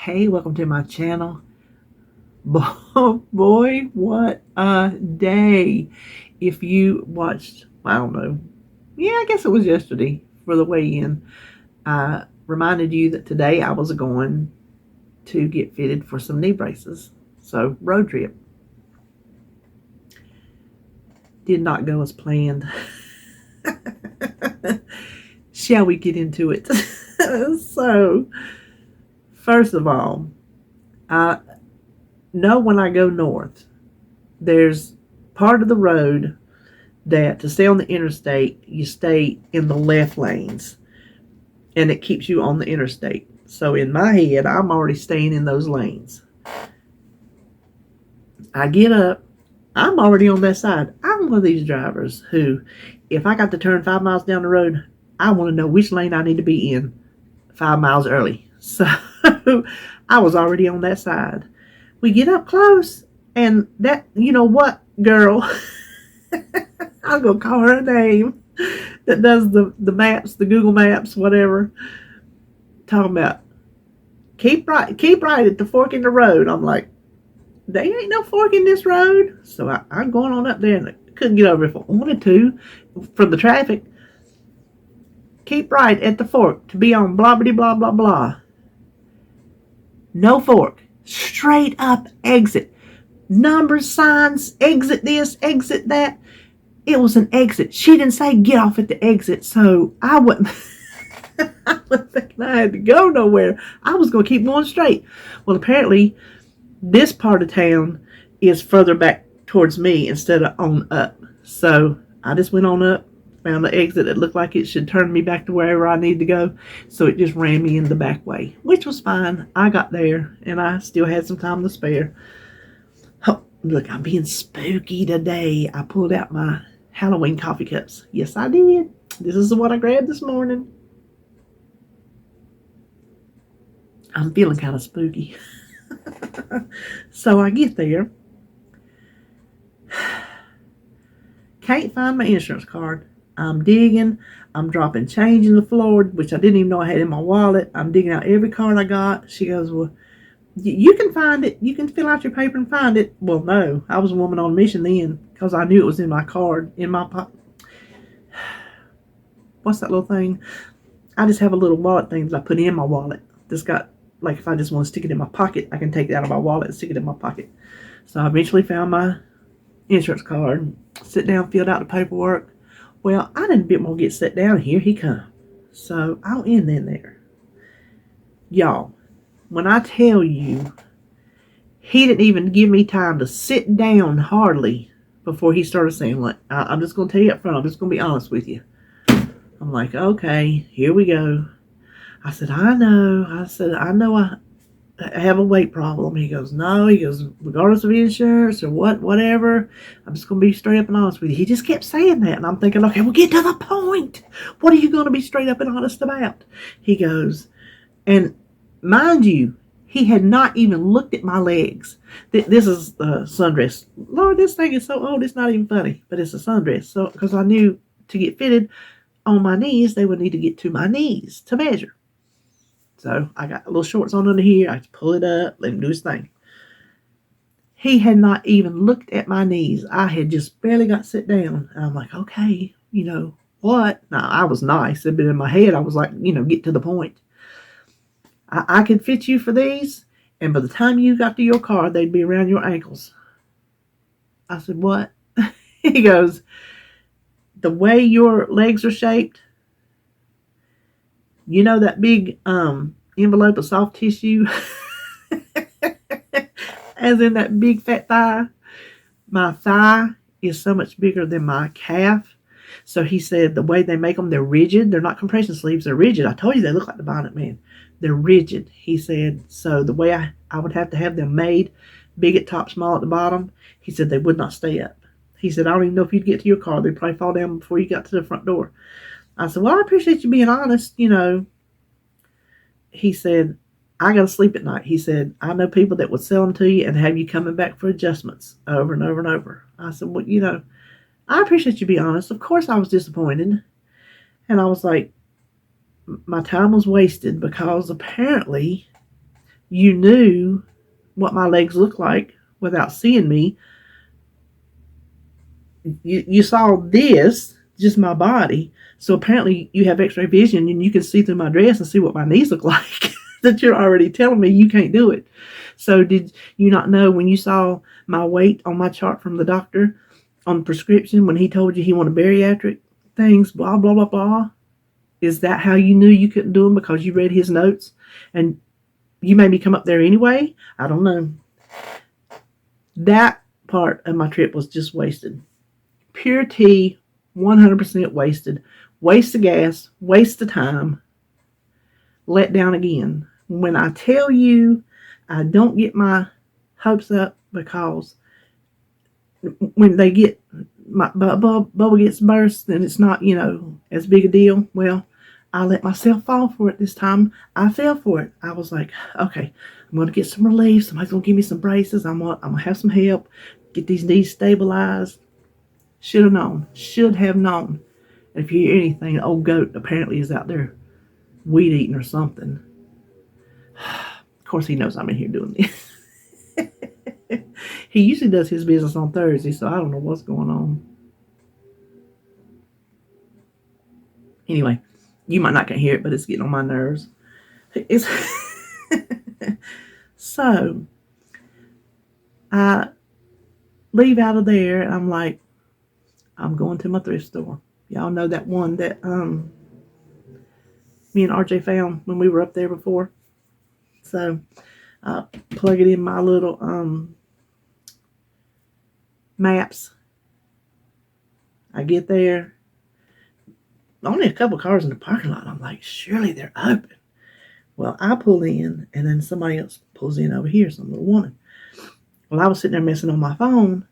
Hey, welcome to my channel. Boy, what a day. If you watched, I don't know, I guess it was yesterday for the weigh-in, I reminded you that today I was going to get fitted for some knee braces. So, road trip. Did not go as planned. Shall we get into it? So, first of all, I know when I go north, there's part of the road that to stay on the interstate, you stay in the left lanes and it keeps you on the interstate. So in my head, I'm already staying in those lanes. I get up, I'm already on that side. I'm one of these drivers who, if I got to turn 5 miles down the road, I want to know which lane I need to be in 5 miles early. So I was already on that side. We get up close, and that, you know what, girl? I'm going to call her a name that does the maps, the Google Maps, whatever. Talking about, keep right at the fork in the road. I'm like, there ain't no fork in this road. So I'm going on up there, and I couldn't get over if I wanted to from the traffic. Keep right at the fork to be on blah, blah, blah, blah, blah. No fork. Straight up exit. Numbers, signs, exit this, exit that. It was an exit. She didn't say get off at the exit, so I wasn't thinking I had to go nowhere. I was going to keep going straight. Well, apparently, this part of town is further back towards me instead of on up. So I just went on up, found the exit that looked like it should turn me back to wherever I need to go. So it just ran me in the back way, which was fine. I got there, and I still had some time to spare. Oh, look, I'm being spooky today. I pulled out my Halloween coffee cups. Yes, I did. This is the one I grabbed this morning. I'm feeling kind of spooky. So I get there. Can't find my insurance card. I'm digging. I'm dropping change in the floor, which I didn't even know I had in my wallet. I'm digging out every card I got. She goes, well, you can find it. You can fill out your paper and find it. Well, no. I was a woman on a mission then because I knew it was in my card, in my pocket. What's that little thing? I just have a little wallet thing that I put in my wallet. That's got, like, if I just want to stick it in my pocket, I can take it out of my wallet and stick it in my pocket. So I eventually found my insurance card, sit down, filled out the paperwork. Well, I didn't bit more get set down. Here he come. So I'll end in there. Y'all, when I tell you, he didn't even give me time to sit down hardly before he started saying, like, I'm just going to tell you up front, I'm just going to be honest with you. I'm like, okay, here we go. I said, I know I have a weight problem. He goes, no. He goes, regardless of insurance or whatever, I'm just going to be straight up and honest with you. He just kept saying that. And I'm thinking, okay, well, get to the point. What are you going to be straight up and honest about? He goes, and mind you, he had not even looked at my legs. This is a sundress. Lord, this thing is so old, it's not even funny. But it's a sundress. So, because I knew to get fitted on my knees, they would need to get to my knees to measure. So I got little shorts on under here. I just pull it up, let him do his thing. He had not even looked at my knees. I had just barely got sit down. And I'm like, okay, what? Now, I was nice, but in my head, I was like, get to the point. I could fit you for these, and by the time you got to your car, they'd be around your ankles. I said, what? He goes, the way your legs are shaped, that big envelope of soft tissue, as in that big fat thigh? My thigh is so much bigger than my calf. So he said the way they make them, they're rigid. They're not compression sleeves. They're rigid. I told you they look like the Bonnet Man. They're rigid. He said, so the way I would have to have them made, big at top, small at the bottom, he said they would not stay up. He said, I don't even know if you'd get to your car. They'd probably fall down before you got to the front door. I said, well, I appreciate you being honest, He said, I got to sleep at night. He said, I know people that would sell them to you and have you coming back for adjustments over and over and over. I said, well, I appreciate you being honest. Of course I was disappointed. And I was like, my time was wasted because apparently you knew what my legs looked like without seeing me. You saw this, just my body. So apparently you have x-ray vision and you can see through my dress and see what my knees look like. That you're already telling me you can't do it. So did you not know when you saw my weight on my chart from the doctor on the prescription when he told you he wanted bariatric things, blah, blah, blah, blah? Is that how you knew you couldn't do them? Because you read his notes and you made me come up there anyway? I don't know. That part of my trip was just wasted. Pure tea, 100% wasted. Waste of gas, waste of time. Let down again. When I tell you I don't get my hopes up, because when they get my bubble gets burst and it's not, as big a deal. Well, I let myself fall for it this time. I fell for it. I was like, okay, I'm going to get some relief. Somebody's going to give me some braces. I'm going to have some help. Get these knees stabilized. Should have known. Should have known. If you hear anything, old goat apparently is out there weed eating or something. Of course he knows I'm in here doing this. He usually does his business on Thursday, so I don't know what's going on. Anyway, you might not can hear it, but it's getting on my nerves. So I leave out of there and I'm like, I'm going to my thrift store. Y'all know that one that me and RJ found when we were up there before. So I plug it in my little maps. I get there. Only a couple cars in the parking lot. I'm like, surely they're open. Well, I pull in, and then somebody else pulls in over here, some little woman. Well, I was sitting there messing on my phone,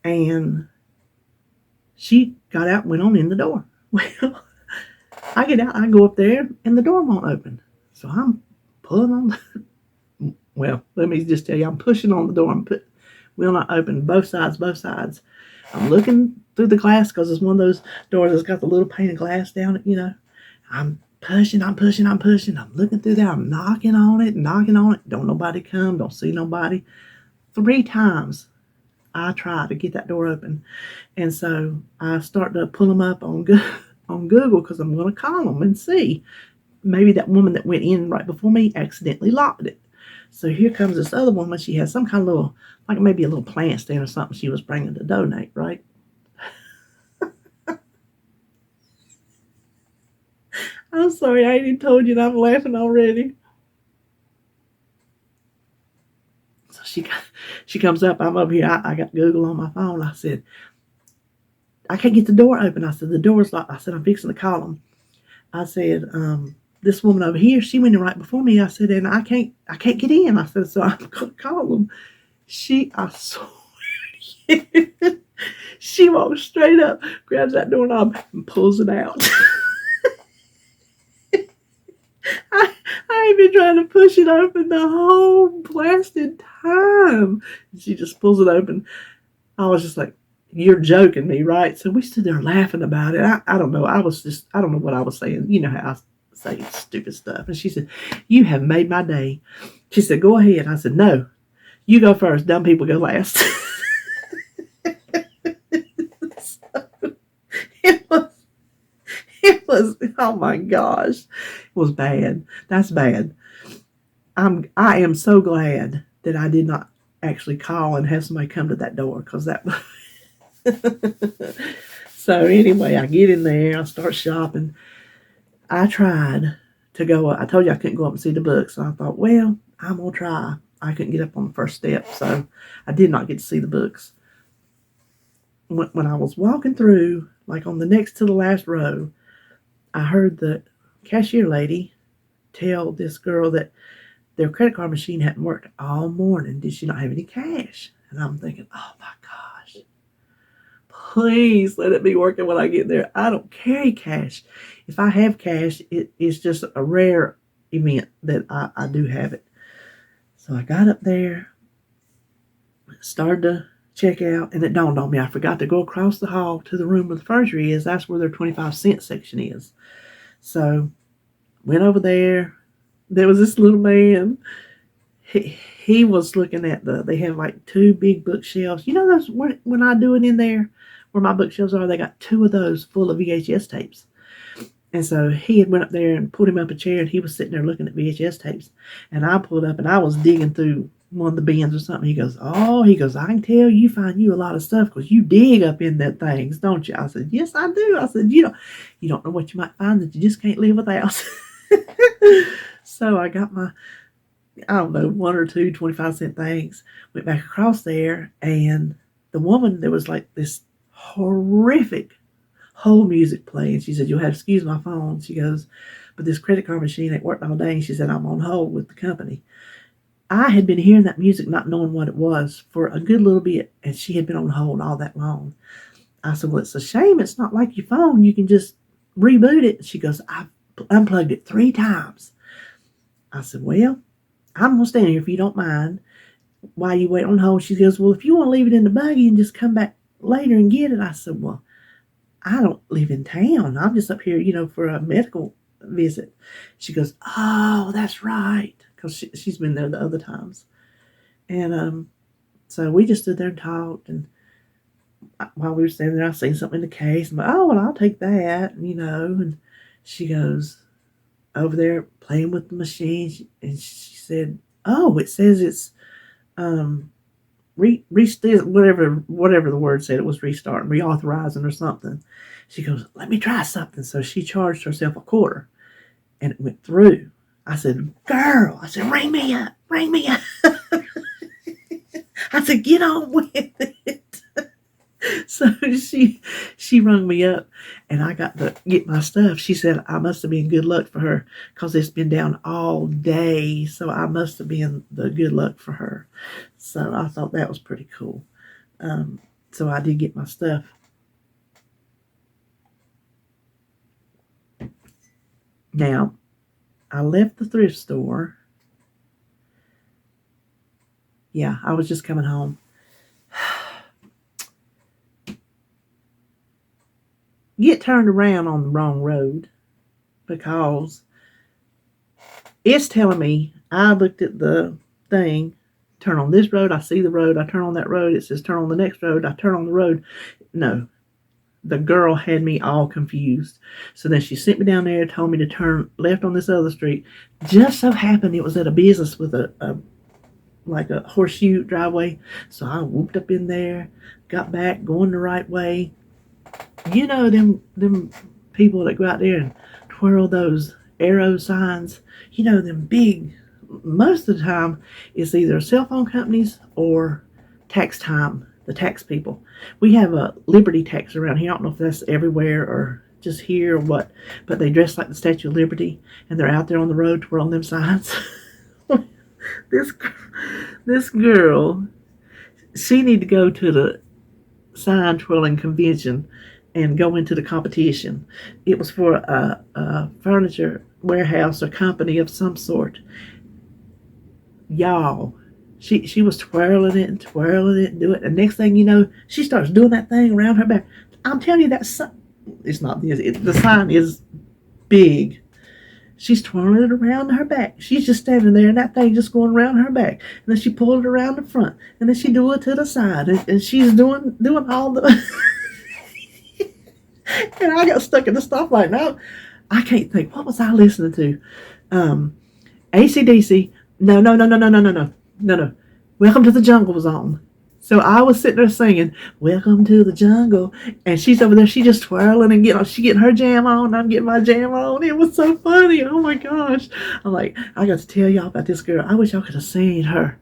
and she got out and went on in the door. Well, I get out, I go up there, and the door won't open. So I'm pulling on. Well, let me just tell you, I'm pushing on the door. Will not open. Both sides. I'm looking through the glass because it's one of those doors that's got the little pane of glass down it, I'm pushing. I'm looking through there. I'm knocking on it. Don't nobody come. Don't see nobody. 3 times I try to get that door open. And so I start to pull them up on Google because I'm going to call them and see. Maybe that woman that went in right before me accidentally locked it. So here comes this other woman. She has some kind of little, like maybe a little plant stand or something she was bringing to donate, right? I'm sorry, I ain't even told you that I'm laughing already. So she comes up. I'm over here. I got Google on my phone. I said, I can't get the door open. I said, the door's locked. I said, I'm fixing to call them. I said, this woman over here, she went in right before me. I said, and I can't get in. I said, so I'm going to call them. I swear to you, she walks straight up, grabs that doorknob, and pulls it out. I ain't been trying to push it open the whole blasted time. She just pulls it open. I was just like, you're joking me, right? So we stood there laughing about it. I don't know. I don't know what I was saying. You know how I say stupid stuff. And she said, you have made my day. She said, go ahead. I said, no, you go first. Dumb people go last. So it was, oh my gosh, it was bad. That's bad. I am so glad that I did not actually call and have somebody come to that door, because that. So anyway, I get in there, I start shopping. I tried to go up. I told you I couldn't go up and see the books. So I thought, well, I'm going to try. I couldn't get up on the first step, so I did not get to see the books. When I was walking through, like on the next to the last row, I heard the cashier lady tell this girl that their credit card machine hadn't worked all morning. Did she not have any cash? And I'm thinking, oh my gosh, please let it be working when I get there. I don't carry cash. If I have cash, it's just a rare event that I do have it. So I got up there, started to check out, and it dawned on me I forgot to go across the hall to the room where the furniture is. That's where their 25-cent section is. So went over there. There was this little man. he was looking at they have like two big bookshelves. You know those when I do it in there where my bookshelves are, they got two of those full of VHS tapes. And so he had went up there and pulled him up a chair, and he was sitting there looking at VHS tapes. And I pulled up, and I was digging through one of the bins or something. He goes, I can tell you find you a lot of stuff because you dig up in that things, don't you? I said, yes, I do. I said, you don't know what you might find that you just can't live without. So I got my, I don't know, one or two 25-cent things, went back across there, and the woman, there was like this horrific whole music playing. She said, you'll have to excuse my phone. She goes, but this credit card machine ain't worked all day. And she said, I'm on hold with the company. I had been hearing that music, not knowing what it was, for a good little bit, and she had been on hold all that long. I said, well, it's a shame. It's not like your phone. You can just reboot it. She goes, I've unplugged it 3 times. I said, well, I'm going to stand here if you don't mind while you wait on hold. She goes, well, if you want to leave it in the buggy and just come back later and get it. I said, well, I don't live in town. I'm just up here, for a medical visit. She goes, oh, that's right. Because she's been there the other times. And so we just stood there and talked. And while we were standing there, I seen something in the case. I'm like, oh, well, I'll take that, And she goes over there playing with the machine. And she said, oh, it says it's whatever the word said, it was restarting, reauthorizing or something. She goes, let me try something. So she charged herself $0.25 and it went through. I said, girl, ring me up. I said, get on with it. So she rung me up and I got to get my stuff. She said I must have been good luck for her because it's been down all day. So I must have been the good luck for her. So I thought that was pretty cool. So I did get my stuff. Now, I left the thrift store. Yeah, I was just coming home. Get turned around on the wrong road because it's telling me, I looked at the thing, turn on this road, I see the road, I turn on that road, it says turn on the next road, I turn on the road. No, the girl had me all confused. So then she sent me down there, told me to turn left on this other street. Just so happened it was at a business with a horseshoe driveway. So I whooped up in there, got back, going the right way. Them people that go out there and twirl those arrow signs, them big, most of the time it's either cell phone companies or tax time, the tax people. We have a Liberty tax around here. I don't know if that's everywhere or just here or what, but they dress like the Statue of Liberty and they're out there on the road twirling them signs. This girl, she need to go to the sign twirling convention and go into the competition. It was for a furniture warehouse or company of some sort. Y'all, she was twirling it and doing it. And next thing you know, she starts doing that thing around her back. I'm telling you, it's not this. The sign is big. She's twirling it around her back. She's just standing there and that thing just going around her back. And then she pulled it around the front. And then she do it to the side. And she's doing all the... And I got stuck in the stoplight. Now I can't think. What was I listening to? AC/DC. No. Welcome to the Jungle was on. So I was sitting there singing, Welcome to the Jungle. And she's over there. She just twirling and getting her jam on. And I'm getting my jam on. It was so funny. Oh my gosh. I'm like, I got to tell y'all about this girl. I wish y'all could have seen her.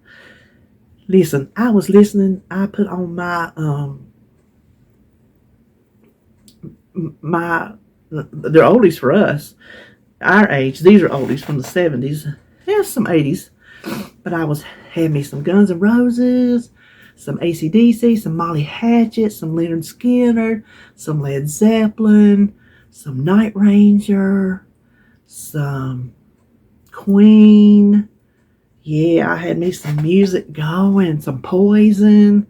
Listen, I was listening. I put on they're oldies for us, our age. These are oldies from the 70s. There's some 80s, but I had me some Guns N' Roses, some AC/DC, some Molly Hatchet, some Leonard Skinner, some Led Zeppelin, some Night Ranger, some Queen. Yeah, I had me some music going, some Poison.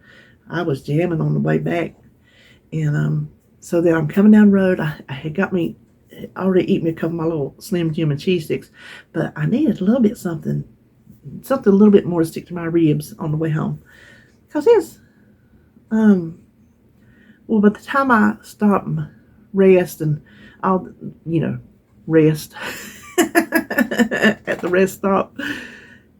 I was jamming on the way back. And so then I'm coming down the road. I had already eaten me a couple of my little Slim Jim and cheese sticks, but I needed a little bit something something a little bit more to stick to my ribs on the way home. Because it's, well, by the time I stop and rest and I'll, rest at the rest stop,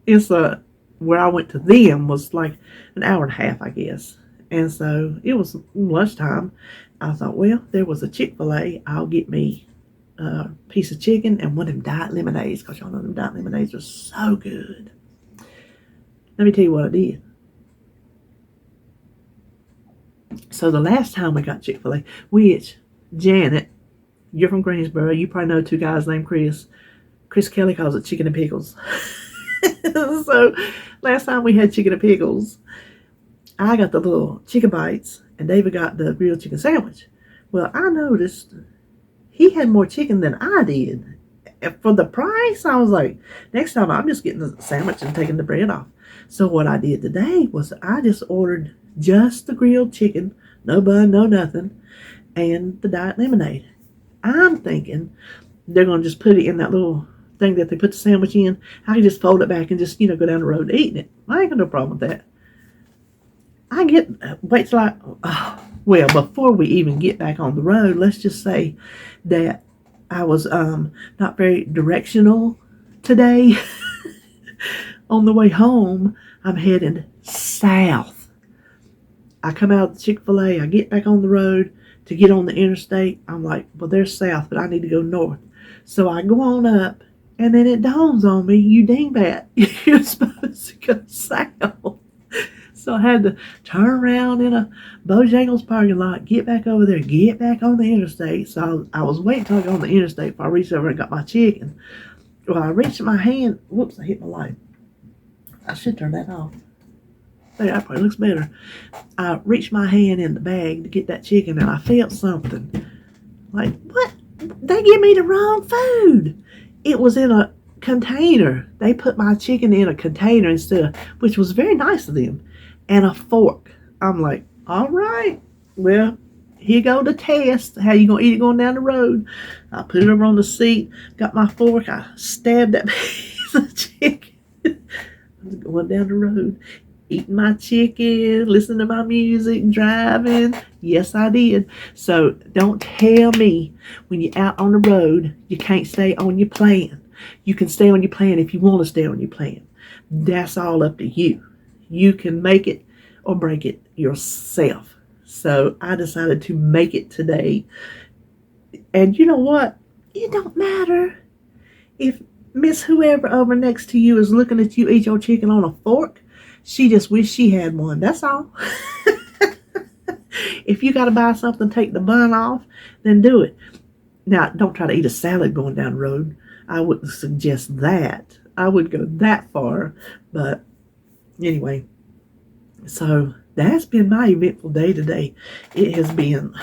it's where I went to them was like an hour and a half, I guess. And so it was lunchtime. I thought, well, there was a Chick-fil-A. I'll get me a piece of chicken and one of them diet lemonades, because y'all know them diet lemonades are so good. Let me tell you what I did. So the last time we got Chick-fil-A, which, Janet, you're from Greensboro, you probably know two guys named Chris. Chris Kelly calls it chicken and pickles. So last time we had chicken and pickles, I got the little chicken bites and David got the grilled chicken sandwich. Well, I noticed he had more chicken than I did. For the price, I was like, next time I'm just getting the sandwich and taking the bread off. So what I did today was I just ordered just the grilled chicken, no bun, no nothing, and the diet lemonade. I'm thinking they're going to just put it in that little thing that they put the sandwich in. I can just fold it back and just, go down the road eating it. I ain't got no problem with that. Wait till well, before we even get back on the road, let's just say that I was not very directional today. On the way home, I'm heading south. I come out of the Chick-fil-A, I get back on the road to get on the interstate. I'm like, well, there's south, but I need to go north. So I go on up, and then it dawns on me, you dingbat, you're supposed to go south. So I had to turn around in a Bojangles parking lot, get back over there, get back on the interstate. So I was waiting till I got on the interstate before I reached over and got my chicken. Well, I reached my hand. Whoops, I hit my light. I should turn that off. There, that probably looks better. I reached my hand in the bag to get that chicken, and I felt something. Like, what? They give me the wrong food. It was in a container. They put my chicken in a container instead of, which was very nice of them, and a fork. I'm like, all right, well, here go the test. How you gonna eat it going down the road? I put it over on the seat, got my fork, I stabbed that piece of chicken. I was going down the road, eating my chicken, listening to my music, driving. Yes, I did. So don't tell me when you're out on the road, you can't stay on your plan. You can stay on your plan if you want to stay on your plan. That's all up to you. You can make it or break it yourself. So I decided to make it today. And you know what? It don't matter if Miss whoever over next to you is looking at you eat your chicken on a fork. She just wish she had one. That's all. If you got to buy something, take the bun off, then do it. Now, don't try to eat a salad going down the road. I wouldn't suggest that. I wouldn't go that far. But anyway, so that's been my eventful day today. It has been,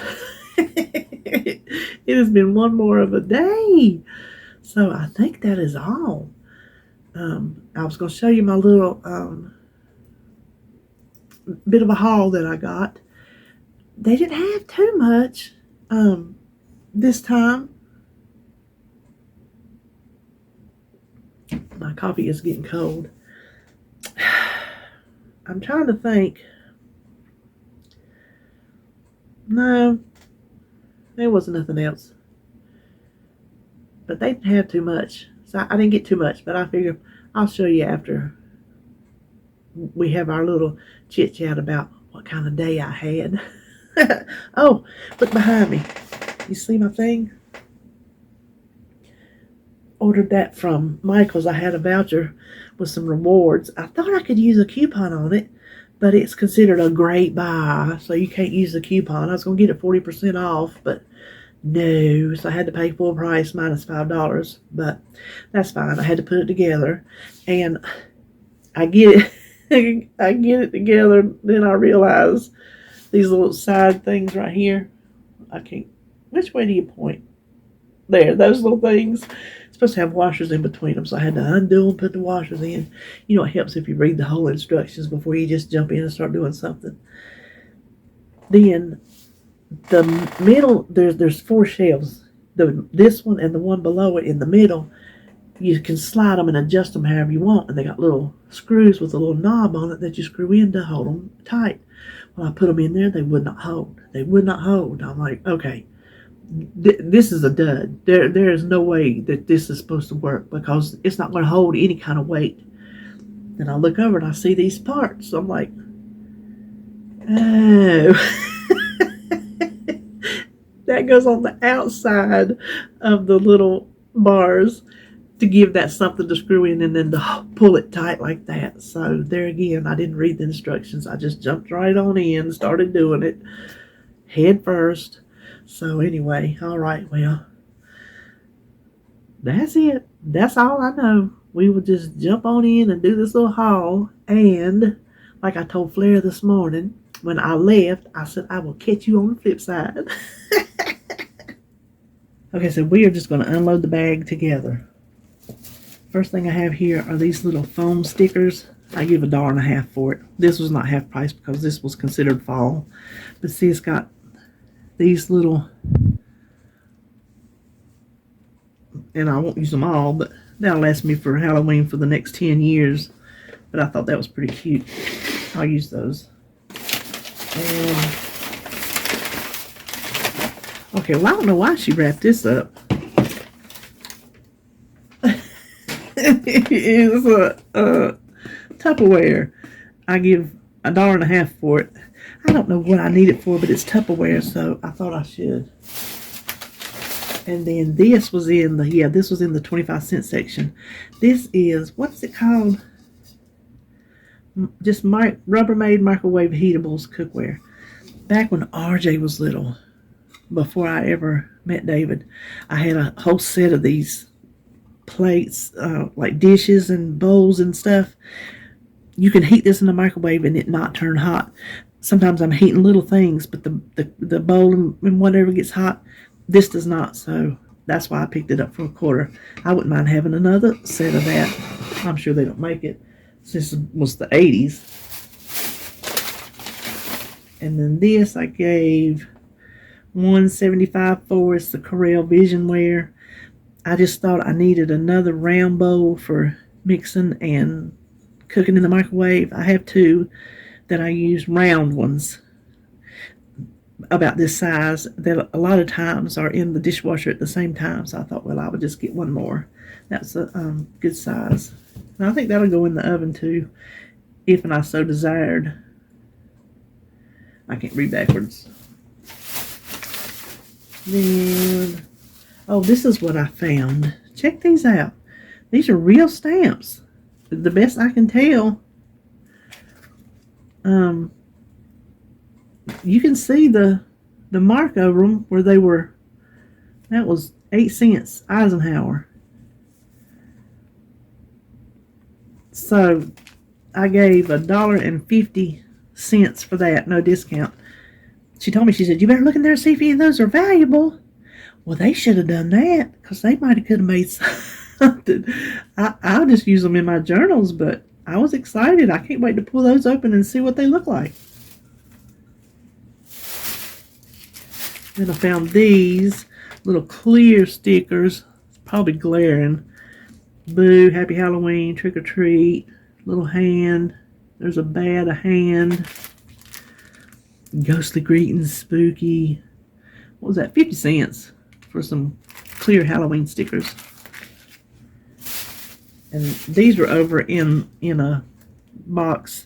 it has been one more of a day. So I think that is all. I was going to show you my little bit of a haul that I got. They didn't have too much this time. My coffee is getting cold. I'm trying to think. No, there wasn't nothing else. But they didn't have too much. So I didn't get too much, but I figure I'll show you after we have our little chit chat about what kind of day I had. Oh, look behind me. You see my thing? Ordered that from Michael's. I had a voucher with some rewards. I thought I could use a coupon on it, but it's considered a great buy, so you can't use the coupon. I was going to get it 40% off, but no, so I had to pay full price minus $5, but that's fine. I had to put it together, and I get it. I get it together, then I realize these little side things right here. I can't. Which way do you point? There, those little things. It's supposed to have washers in between them, so I had to undo and put the washers in. You know, it helps if you read the whole instructions before you just jump in and start doing something. Then the middle, there's 4 shelves. This one and the one below it in the middle you can slide them and adjust them however you want, and they got little screws with a little knob on it that you screw in to hold them tight. When I put them in there, they would not hold. They would not hold. I'm like, okay, this is a dud. There is no way that this is supposed to work because it's not going to hold any kind of weight. Then I look over and I see these parts. I'm like, oh. That goes on the outside of the little bars to give that something to screw in and then to pull it tight like that. So there again, I didn't read the instructions. I just jumped right on in, started doing it head first. So anyway, all right, well, that's it. That's all I know. We will just jump on in and do this little haul. And like I told Flair this morning, when I left, I said, I will catch you on the flip side. Okay, so we are just going to unload the bag together. First thing I have here are these little foam stickers. I give $1.50 for it. This was not half price because this was considered fall. But see, it's got these little, and I won't use them all, but that'll last me for Halloween for the next 10 years. But I thought that was pretty cute. I'll use those. And okay, well, I don't know why she wrapped this up. It's a Tupperware. I give $1.50 for it. I don't know what I need it for, but it's Tupperware, so I thought I should. And then this was in the, this was in the 25-cent section. This is, what's it called? Just Rubbermaid microwave heatables cookware. Back when RJ was little, before I ever met David, I had a whole set of these plates, like dishes and bowls and stuff. You can heat this in the microwave and it not turn hot. Sometimes I'm heating little things, but the bowl and whatever gets hot. This does not, so that's why I picked it up for $0.25. I wouldn't mind having another set of that. I'm sure they don't make it. This was the 80s. And then this I gave $1.75 for. It's the Corel Visionware. I just thought I needed another round bowl for mixing and cooking in the microwave. I have two that I use, round ones about this size, that a lot of times are in the dishwasher at the same time. So I thought, well, I would just get one more. That's a good size. And I think that'll go in the oven too, if and I so desired. I can't read backwards. Then, oh, this is what I found. Check these out. These are real stamps. The best I can tell. You can see the mark over them where they were. That was 8 cents Eisenhower. So I gave $1.50 for that, no discount. She told me, she said, you better look in there and see if any of those are valuable. Well, they should have done that, because they might have could have made something. I'll just use them in my journals, but I was excited. I can't wait to pull those open and see what they look like. Then I found these little clear stickers. It's probably glaring. Boo, Happy Halloween, Trick or Treat, little hand. There's a hand. Ghostly Greetings, Spooky. What was that? 50 cents for some clear Halloween stickers. And these were over in a box.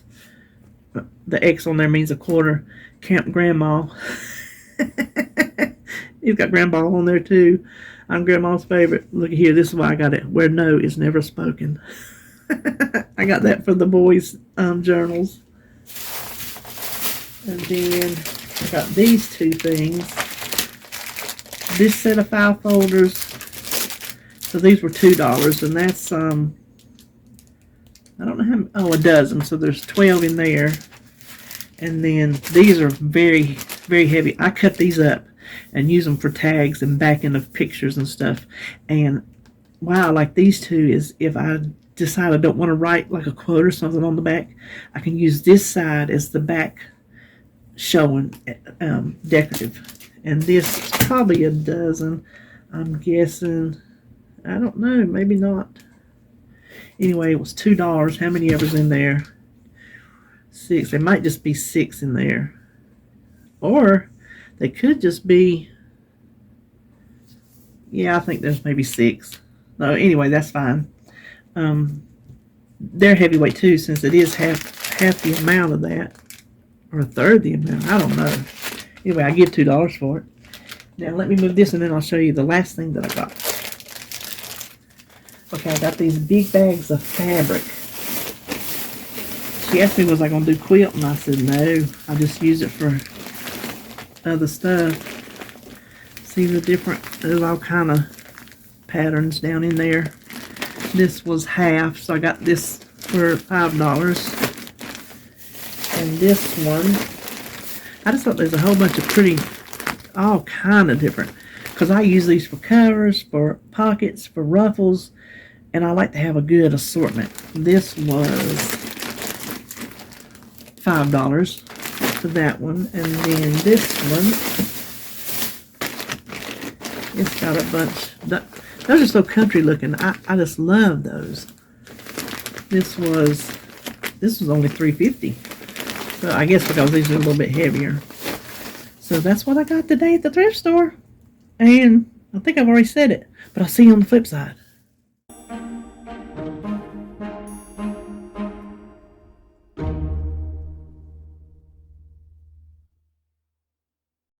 The X on there means a quarter. Camp Grandma. He's got Grandma on there too. I'm Grandma's favorite. Look at here. This is why I got it. Where no is never spoken. I got that from the boys' journals. And then I got these two things. This set of file folders. So these were $2, and that's I don't know how. Oh, a dozen. So there's 12 in there. And then these are very, very heavy. I cut these up and use them for tags and backing of pictures and stuff. And why I like these two is if I decide I don't want to write like a quote or something on the back, I can use this side as the back showing decorative. And this is probably a dozen, I'm guessing. I don't know, maybe not. Anyway, it was $2. How many ever was in there? 6. There might just be 6 in there. Or they could just be, yeah, I think there's maybe 6. No, anyway, that's fine. They're heavyweight too, since it is half the amount of that. Or a third the amount. I don't know. Anyway, I give $2 for it. Now let me move this and then I'll show you the last thing that I got. Okay, I got these big bags of fabric. She asked me was I going to do quilt, and I said no. I just use it for other stuff. See the different, there's all kind of patterns down in there. This was half, so I got this for $5. And this one, I just thought there's a whole bunch of pretty, all kind of different, because I use these for covers, for pockets, for ruffles, and I like to have a good assortment. This was $5 for that one, and then this one, it's got a bunch. Those are so country looking. I just love those. This was only $3.50. So I guess because these are a little bit heavier. So that's what I got today at the thrift store. And I think I've already said it, but I'll see you on the flip side.